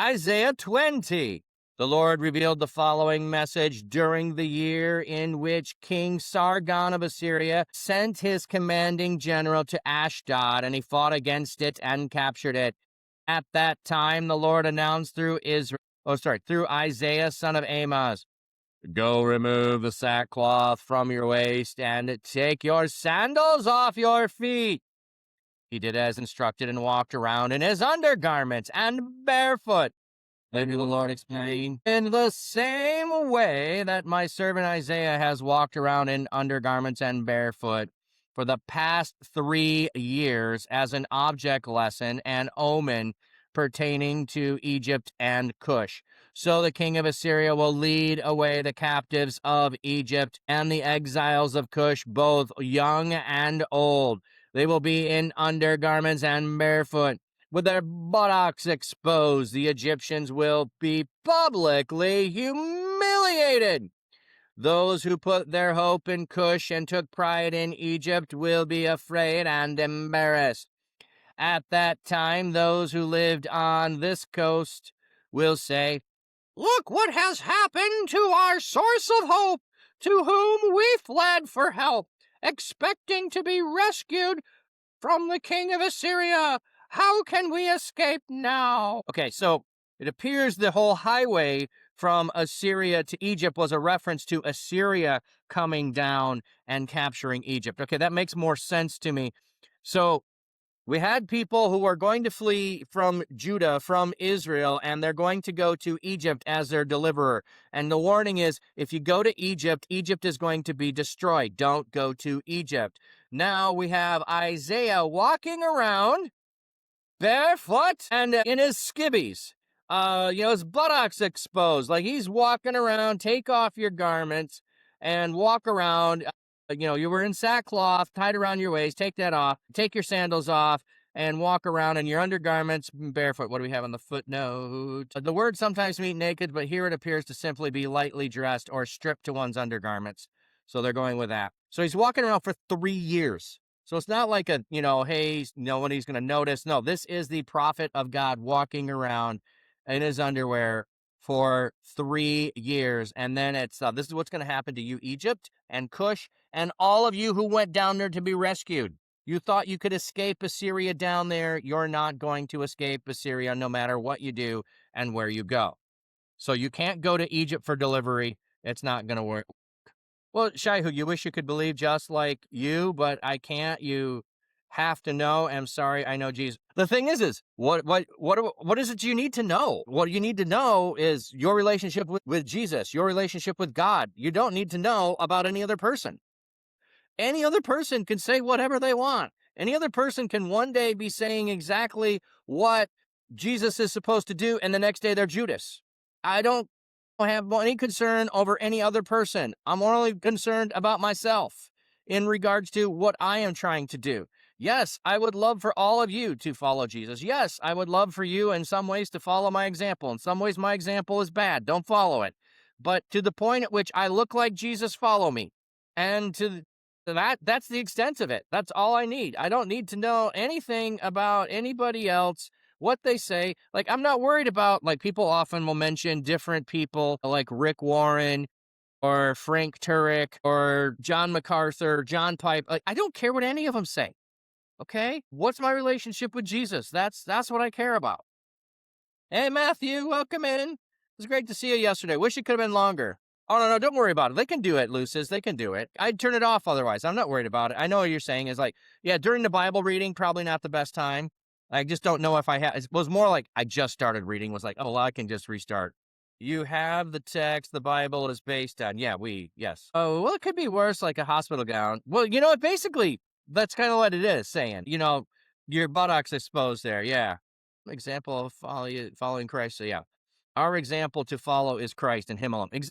Isaiah 20. The Lord revealed the following message during the year in which King Sargon of Assyria sent his commanding general to Ashdod, and he fought against it and captured it. At that time, the Lord announced through Isaiah, son of Amoz, "Go remove the sackcloth from your waist and take your sandals off your feet." He did as instructed and walked around in his undergarments and barefoot. Later the Lord explained, "In the same way that my servant Isaiah has walked around in undergarments and barefoot for the past 3 years as an object lesson and omen pertaining to Egypt and Kush. So the king of Assyria will lead away the captives of Egypt and the exiles of Kush, both young and old. They will be in undergarments and barefoot, with their buttocks exposed. The Egyptians will be publicly humiliated. Those who put their hope in Kush and took pride in Egypt will be afraid and embarrassed. At that time, those who lived on this coast will say, 'Look what has happened to our source of hope, to whom we fled for help, expecting to be rescued from the king of Assyria. How can we escape now?'" Okay, so it appears the whole highway from Assyria to Egypt was a reference to Assyria coming down and capturing Egypt. Okay, that makes more sense to me. So we had people who were going to flee from Judah, from Israel, and they're going to go to Egypt as their deliverer. And the warning is, if you go to Egypt, Egypt is going to be destroyed. Don't go to Egypt. Now we have Isaiah walking around barefoot and in his skivvies. His buttocks exposed. Like he's walking around, take off your garments and walk around. You were in sackcloth tied around your waist. Take that off. Take your sandals off and walk around in your undergarments barefoot. What do we have on the footnote? The word sometimes mean naked, but here it appears to simply be lightly dressed or stripped to one's undergarments. So they're going with that. So he's walking around for 3 years. So it's not like hey, nobody's going to notice. No, this is the prophet of God walking around in his underwear for 3 years. And then it's, this is what's going to happen to you, Egypt and Kush, and all of you who went down there to be rescued. You thought you could escape Assyria down there. You're not going to escape Assyria no matter what you do and where you go. So you can't go to Egypt for delivery. It's not going to work. Well, Shaihu, you wish you could believe just like you, but I can't. You have to know. I'm sorry. I know Jesus. The thing is what is it you need to know? What you need to know is your relationship with Jesus, your relationship with God. You don't need to know about any other person. Any other person can say whatever they want. Any other person can one day be saying exactly what Jesus is supposed to do, and the next day they're Judas. I don't have any concern over any other person. I'm only concerned about myself in regards to what I am trying to do. Yes, I would love for all of you to follow Jesus. Yes, I would love for you in some ways to follow my example. In some ways, my example is bad. Don't follow it. But to the point at which I look like Jesus, follow me. And that's the extent of it. That's all I need. I don't need to know anything about anybody else, what they say. Like, I'm not worried about, like, people often will mention different people like Rick Warren or Frank Turek or John MacArthur, John Pipe. Like, I don't care what any of them say. Okay? What's my relationship with Jesus? That's what I care about. Hey, Matthew, welcome in. It was great to see you yesterday. Wish it could have been longer. Oh, no, don't worry about it. They can do it, Lucis. They can do it. I'd turn it off otherwise. I'm not worried about it. I know what you're saying is like, yeah, during the Bible reading, probably not the best time. I just don't know if I have. It was more like I just started reading, was like, oh, well, I can just restart. You have the text the Bible is based on. Yeah, yes. Oh, well, it could be worse, like a hospital gown. Well, basically, that's kind of what it is saying. Your buttocks exposed there. Yeah. Example of following Christ. So, yeah. Our example to follow is Christ and Him alone.